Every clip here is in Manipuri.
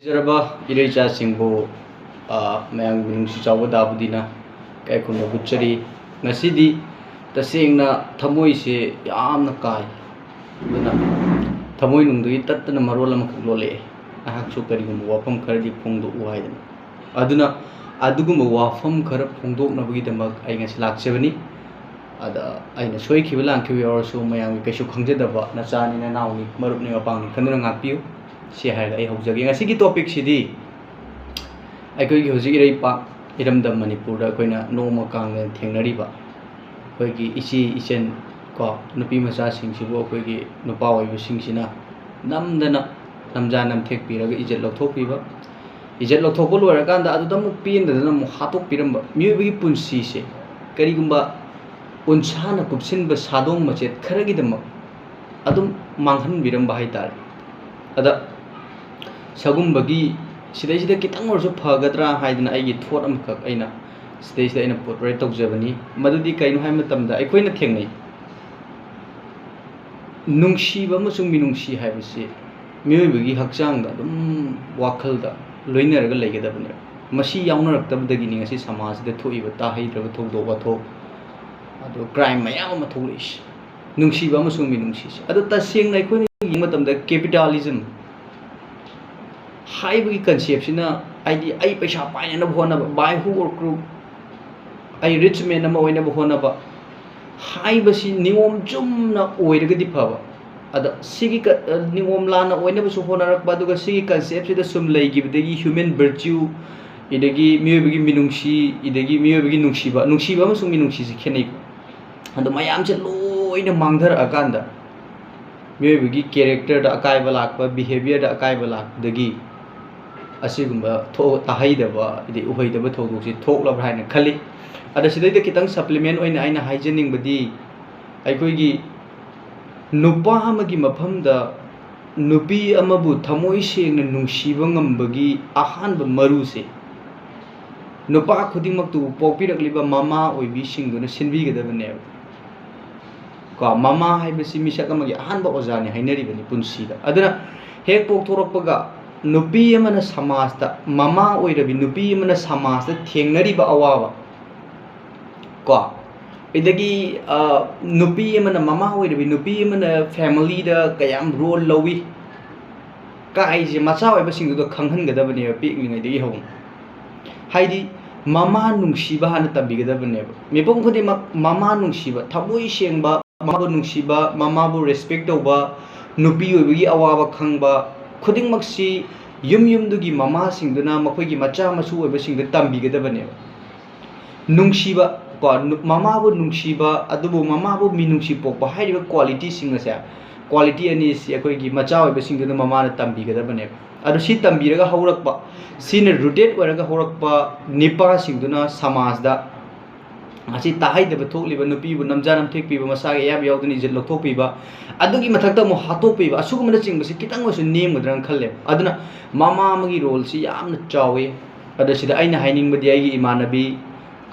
Jaraba Iricha Singbo Mayang Binungsi Chawada Budina Kaikuna Butchery Nasidi the saying na Tamoi se Yamna Kai Tamoi Nundu Tatan Marola Lole I have so carry Wapam Kardi Pungo Widen Aduna Adugum Wafam Kara Pungo Nabi the Mug I guess like 70 Ada Aina Soy Kivilanki or so Mayang Kashu Kangedaba Nasani and Nauni Marupni Apang Kandangapiu si hai ai hojagi ngasi gi topic sidi ai koi gi hoji rei pa iramdam manipur da koina noma kang ne thengnari ba koi gi isi isen ko nupi macha sing sibo koi gi nupa oi bu sing sina namdana namja nam thek pi raga ijet lothok pi ba ijet lothok ko lora kan da adu dam pin da nam hatok piram ba mi bi punsi se kari gumba unchana kupsin ba sadong machet kharagi dam adum manghan biram ba hai tar ada Sagum Sidai Kitang or Pagadra hide I thought Aina stays in a portrait of Germany, Madudi Kainhamatamda, a quaint king. Nungshi Bamusum Minungshi have a say. Mubi Haksanga, Wakalda, Luiner Legadabaner. Mashi Yauner of the beginning as his Hamas, the Toiva Tahi, the Todo Wato, crime Mayama Tolish. Nungshi Bamusum Minungshi. At the saying like when the capitalism. High conception, I Pesha Pine and a Honaba, by who or crew. I rich men am away never Honaba. High Basi Niwom Jumna Oedagadi power. At the Sigika Niwom Lana, whenever so Honara Baduga Sigi conception, the sum lay give the human virtue, Idagi Mubi Minungshi, Idagi Mubi Nungshiba, Nungshiba Minungshi Kenik. And the Mayamja low in a Mangder Aganda. Mubi character the akaiba lakba, behavior the akaiba lak, the gi. Asigumba Tahidaba, the Uhaidaba Togusi, talk of Hina Kali. At the Sidai Kitang supplement when I am hygiening body. I could give Nupahamagi Mapam the Nupi Amabu Tamoi Shing and Nushivangam Bagi Ahan Maruse. Nupa Kudimak to Popira Liba Mama or Bishing on a Sinviga the Veneer. Mama Hibasi Mishakamagi Ahan Bozani, I never even Punsida. Adana Hek Poktorapaga. Nupi mana samasta mama oirabi nupi mana samasta thengnari ba awawa ko idagi nupi mana mama oirabi nupi mana family da kayam role lowi kai je macha oiba sing do khanghan gadabani pik ningai degi hong haidi mama nungsiba hana tabigadabani mepong khodi mama nungsiba thamoi sengba mama nungsiba mama bu respect tauba nupi oibagi awawa khangba Coding Maxi Yum Dugi Mama sing the Namakogi Macha Masu ever sing the Tambi Gadabane Nungshiba, Mama would Nungshiba, Adobo Mama would Minungshipo, but high quality singers. Quality and is Yakogi Macha ever sing the Mama Tambi Gadabane. Adoshi Tambiraga Horakpa, seen a rotate wherever Horakpa, Nipa Singduna, Samasda. Asi tahai de betul liba nupi bu namjanam tek piba masage ya biau duni jelo to piba adugi mathakta mo hato piba asugu mana ching basi kitang mo su name gadran khalle aduna mama magi role si yamna chawe ada sida aina haining badi ai imanabi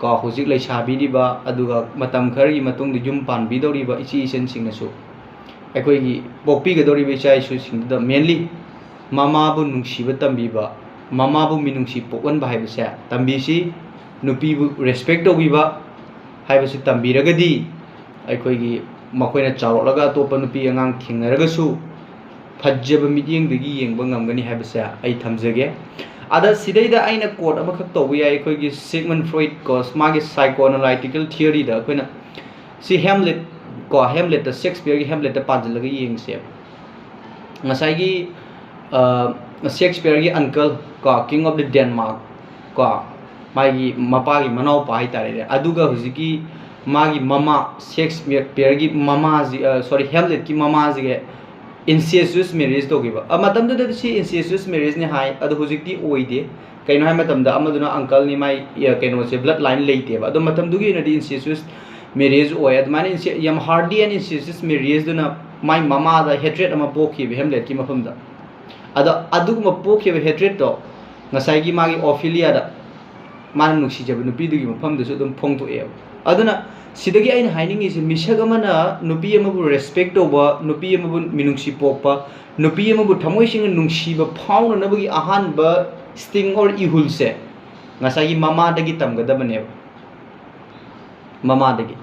ka hojik lai sabi diba aduga matam khari matung di jum pan bi dori ba ichi isen sing na su akoi gi pokpi ga dori be chai su sing da mainly mama bu nungsi ba tambi ba mama bu minungsi pokon ba hai ba sa tambi si nupi bu respect do ba Hibasi Tambiragadi, I could Makoina Chawlaga to Panupi and Kingaragasu, Pajab meeting the Gi and Bangangani Habasa, I Tamzage. Other Sideda Aina Court Abakato, we I could give Sigmund Freud cause Magis psychoanalytical theory the Quina. See Hamlet, go Hamlet, the Shakespeare Hamlet, the Pazalagi Ying Sep. Masagi Shakespeare uncle, King of the Denmark, Magi Mapagi Manau Paitare, Aduga Huziki, Magi Mama, Shakespeare, Mama, sorry, Hamlet ki Mama incestuous marriage to give. A madam that she incestuous marriage ni high, Adu Huziki Oide, Kaino Madam the Amaduna uncle ni my Kano say bloodline later, but the Matam Dugi in the incestuous marriage or at mine Yam Hardy and incestuous marriage duna my Mama the hatred of a poke Hamlet Kimafunda. Adugma poke hatred to Nasagi Magi Ophelia. Man Nuxi Nupi from the Sudum Pong to air. aduna sidagi aina hainingi si misag amana nupi amabu respect toba nupi amabu minungsi pokpa nupi amabu thamoi singa nungsiba phauna nabagi ahan ba sting or ihul se ngasagi mama dagi tamgadabane mama dagi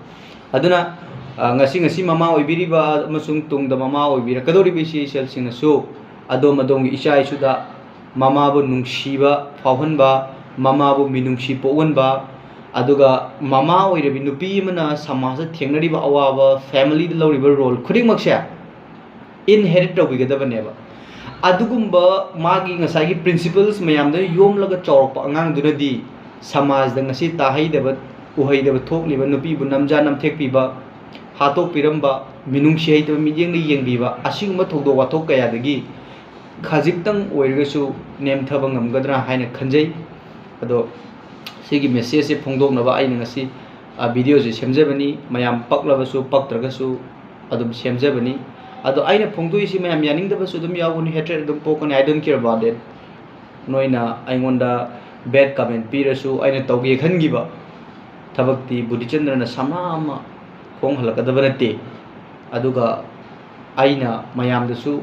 aduna ngasi mama oibiriba amasung tungda mama oibira kadori bisi sel singna so adom adom isha isuda mama bu nungsiba phauhanba mama bu minungsi powanba aduga mama oirabi nupi mana samasa thengnariba awaba family da lawriba role khuding maksya inherit tawbigadabane ba adugumba magi ngasagi principles mayamda yomlaga chawrpa angang dunadi samaj da ngasi tahaidaba uhaidaba thokliba nupi bu namja namthekpiba hatok piramba minungsi haidaba mijengni yengbiba asingma thogdo wathok kaya dagi khajiktam oirgasu nemthaba ngamgadra haina khanjai ado sigi message se phongdoknaba aina ngasi video je semjabani mayam paklabasu paktragasu adum semjabani ado aina phongdoisi mayam yaningdabasu dum yawuni hatred dum pokoni I don't care about it noina aingonda bad comment pirasu aina tawge khangiba thabakti budichandrana samama khong halakadabanate aduga aina mayamdasu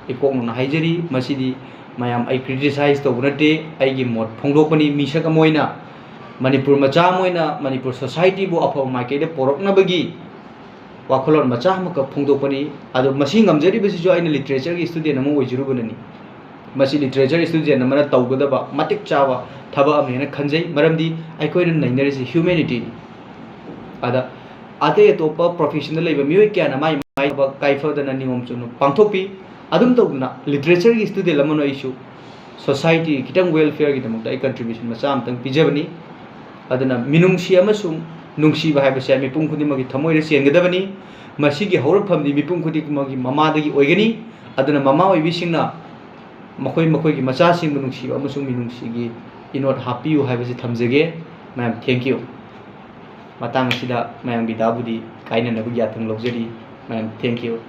ikokna haijari masidi mayam ai criticize tawunate aigi mod phongdokpani misaka moina manipur macha moina manipur society bu apha maikede porokna bagi wakholon macha maka phongdokpani adu masi ngamjari besi jo aina literature gi student amu oijurubunani masi literature student amana tawgadaba matik chawa thaba amena khanjai maramdi aikoina nainarisi humanity ada ade topa professional leba mioi kya na mai mai kaifa dana niom chunu pangthopi adum tawna literature gi student amano issue society kitang welfare gi tamukta ai contribution macha amtang pijabani aduna minungsi amasung nungsi ba haiba sami pung khudi magi thamoi re sengadabani masigi hawrafam di mipung khudi magi mama dagi oigani aduna mama oibi singna makoi makoi gi macha sing nungsi amasung minungsi gi inot happy haiba se thamjage ma'am thank you matang sida mayam bidabudi kaina nabu yathang lojari ma'am thank you